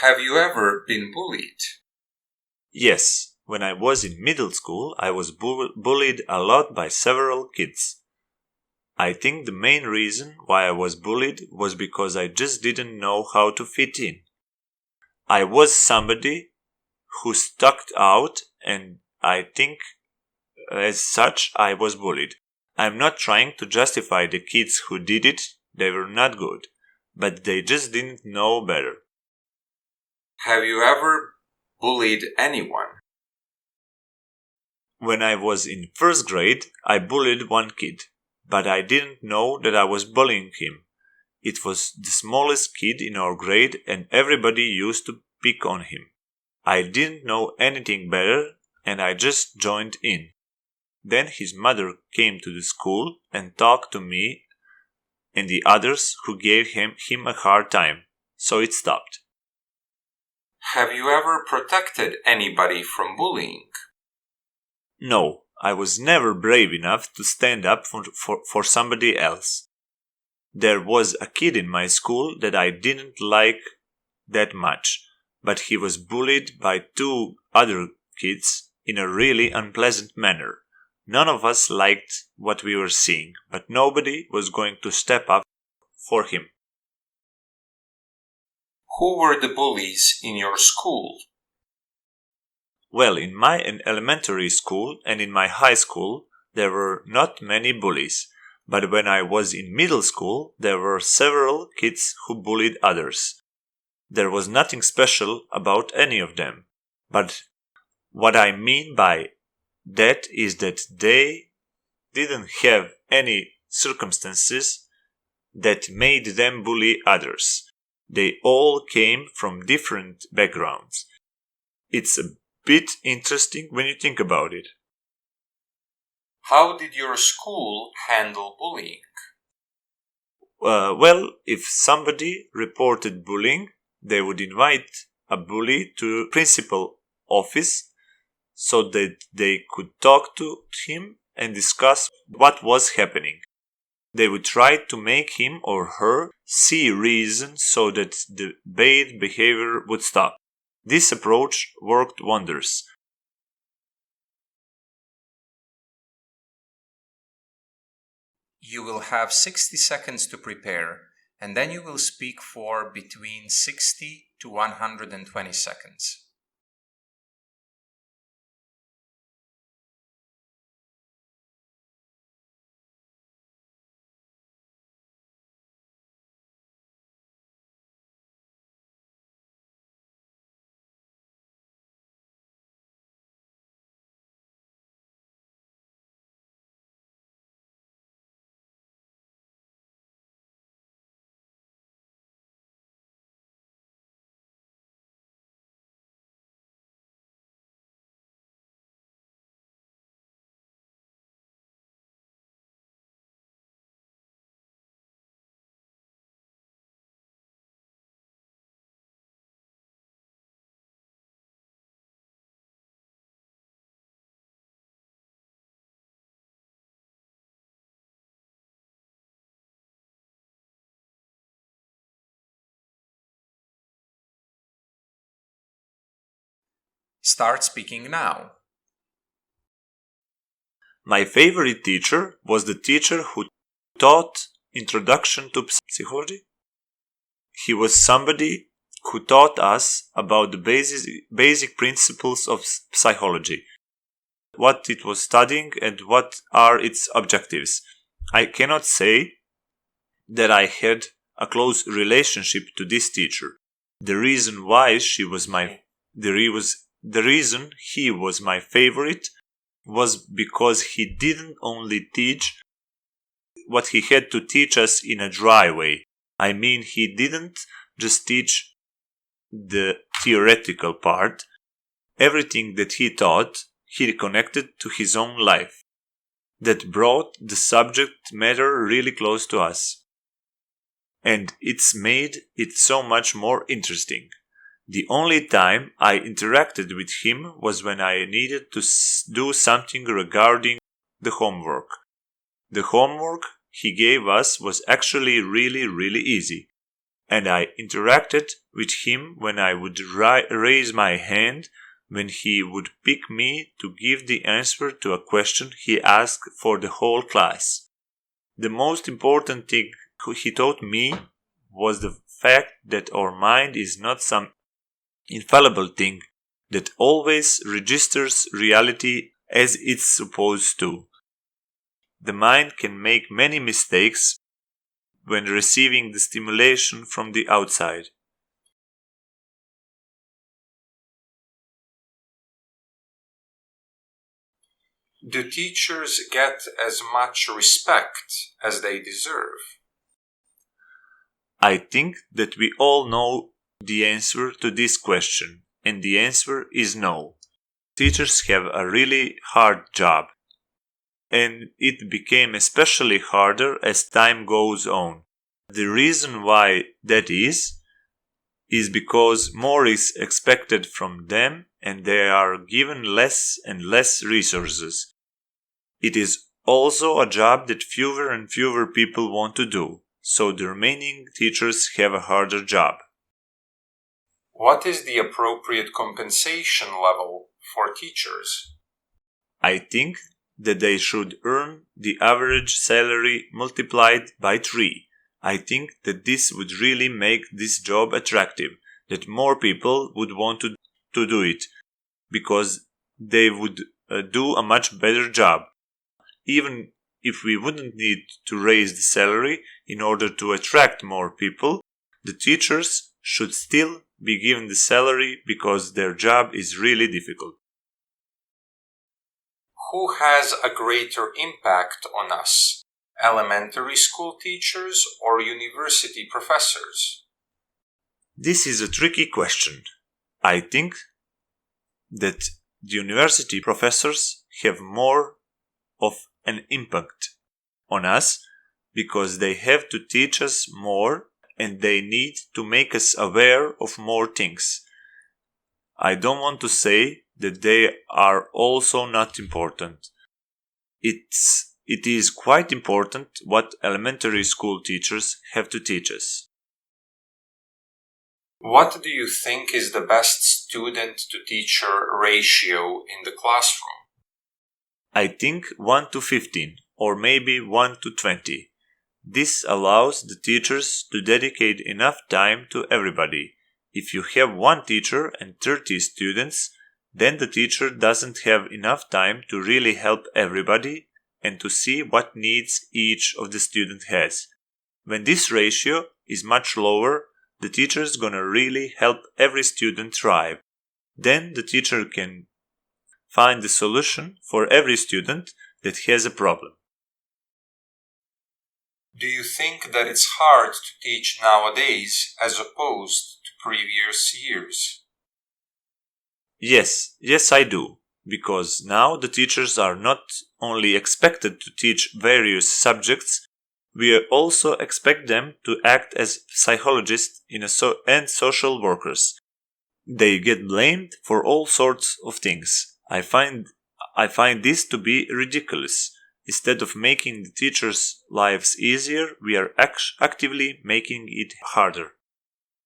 Have you ever been bullied? Yes, when I was in middle school, I was bullied a lot by several kids. I think the main reason why I was bullied was because I just didn't know how to fit in. I was somebody who stuck out, and I think as such I was bullied. I'm not trying to justify the kids who did it, they were not good, but they just didn't know better. Have you ever bullied anyone? When I was in first grade, I bullied one kid, but I didn't know that I was bullying him. It was the smallest kid in our grade and everybody used to pick on him. I didn't know anything better and I just joined in. Then his mother came to the school and talked to me and the others who gave him a hard time, so it stopped. Have you ever protected anybody from bullying? No, I was never brave enough to stand up for somebody else. There was a kid in my school that I didn't like that much, but he was bullied by two other kids in a really unpleasant manner. None of us liked what we were seeing, but nobody was going to step up for him. Who were the bullies in your school? Well, in my elementary school and in my high school, there were not many bullies. But when I was in middle school, there were several kids who bullied others. There was nothing special about any of them. But what I mean by that is that they didn't have any circumstances that made them bully others. They all came from different backgrounds. It's a bit interesting when you think about it. How did your school handle bullying? Well, if somebody reported bullying, they would invite a bully to principal office so that they could talk to him and discuss what was happening. They would try to make him or her see reason so that the bad behavior would stop. This approach worked wonders. You will have 60 seconds to prepare, and then you will speak for between 60 to 120 seconds. Start speaking now. My favorite teacher was the teacher who taught Introduction to Psychology. He was somebody who taught us about the basic principles of psychology, what it was studying and what are its objectives. I cannot say that I had a close relationship to this teacher. The reason he was my favorite was because he didn't only teach what he had to teach us in a dry way. I mean, he didn't just teach the theoretical part. Everything that he taught, he connected to his own life. That brought the subject matter really close to us. And it's made it so much more interesting. The only time I interacted with him was when I needed to do something regarding the homework. The homework he gave us was actually really, really easy. and I interacted with him when I would raise my hand, when he would pick me to give the answer to a question he asked for the whole class. The most important thing he taught me was the fact that our mind is not some infallible thing that always registers reality as it's supposed to. The mind can make many mistakes when receiving the stimulation from the outside. Do teachers get as much respect as they deserve? I think that we all know the answer to this question, and the answer is no. Teachers have a really hard job, and it became especially harder as time goes on. The reason why that is because more is expected from them and they are given less and less resources. It is also a job that fewer and fewer people want to do, so the remaining teachers have a harder job. What is the appropriate compensation level for teachers? I think that they should earn the average salary multiplied by 3. I think that this would really make this job attractive, that more people would want to do it, because they would do a much better job. Even if we wouldn't need to raise the salary in order to attract more people, the teachers should still be given the salary because their job is really difficult. Who has a greater impact on us? Elementary school teachers or university professors? This is a tricky question. I think that the university professors have more of an impact on us because they have to teach us more and they need to make us aware of more things. I don't want to say that they are also not important. It is quite important what elementary school teachers have to teach us. What do you think is the best student to teacher ratio in the classroom? I think 1 to 15 or maybe 1 to 20. This allows the teachers to dedicate enough time to everybody. If you have one teacher and 30 students, then the teacher doesn't have enough time to really help everybody and to see what needs each of the student has. When this ratio is much lower, the teacher is gonna really help every student thrive. Then the teacher can find the solution for every student that has a problem. Do you think that it's hard to teach nowadays as opposed to previous years? Yes, I do. Because now the teachers are not only expected to teach various subjects, we also expect them to act as psychologists and social workers. They get blamed for all sorts of things. I find this to be ridiculous. Instead of making the teachers' lives easier, we are actively making it harder.